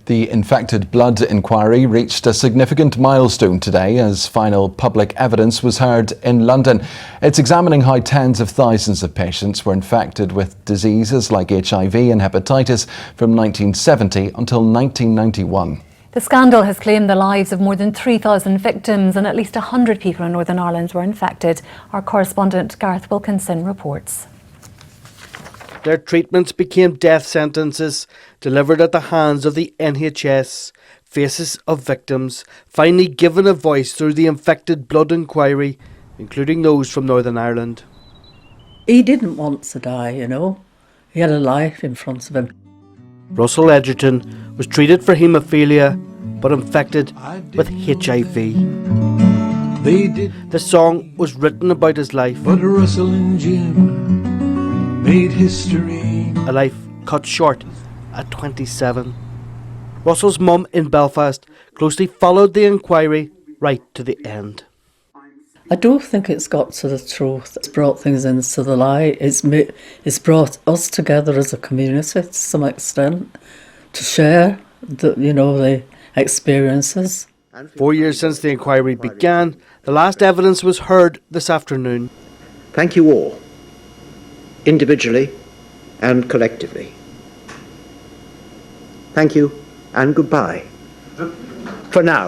The infected blood inquiry reached a significant milestone today as final public evidence was heard in London. It's examining how tens of thousands of patients were infected with diseases like HIV and hepatitis from 1970 until 1991. The scandal has claimed the lives of more than 3,000 victims and at least 100 people in Northern Ireland were infected. Our correspondent Gareth Wilkinson reports. Their treatments became death sentences delivered at the hands of the NHS. Faces of victims finally given a voice through the infected blood inquiry, including those from Northern Ireland. He didn't want to die, you know. He had a life in front of him. Russell Edgerton was treated for haemophilia, but infected with HIV. The song was written about his life. But Russell and Jim made history. A life cut short at 27. Russell's mum in Belfast closely followed the inquiry right to the end. I don't think it's got to the truth. It's brought things into the light. It's brought us together as a community to some extent to share the experiences. 4 years since the inquiry began, the last evidence was heard this afternoon. Thank you all, individually and collectively. Thank you and goodbye. For now.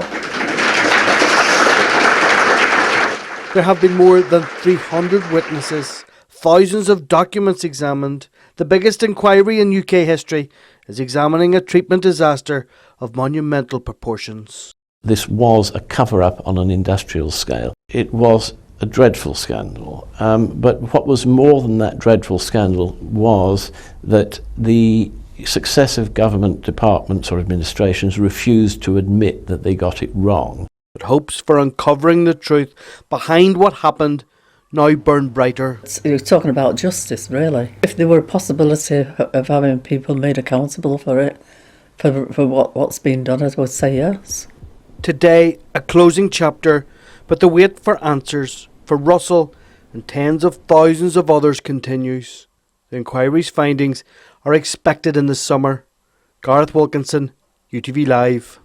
There have been more than 300 witnesses, thousands of documents examined. The biggest inquiry in UK history is examining a treatment disaster of monumental proportions. This was a cover-up on an industrial scale. It was a dreadful scandal, but what was more than that dreadful scandal was that the successive government departments or administrations refused to admit that they got it wrong. But hopes for uncovering the truth behind what happened now burn brighter. You're talking about justice, really. If there were a possibility of having people made accountable for it, for what's been done, I would say yes. Today, a closing chapter, but the wait for answers for Russell and tens of thousands of others continues. The inquiry's findings are expected in the summer. Gareth Wilkinson, UTV Live.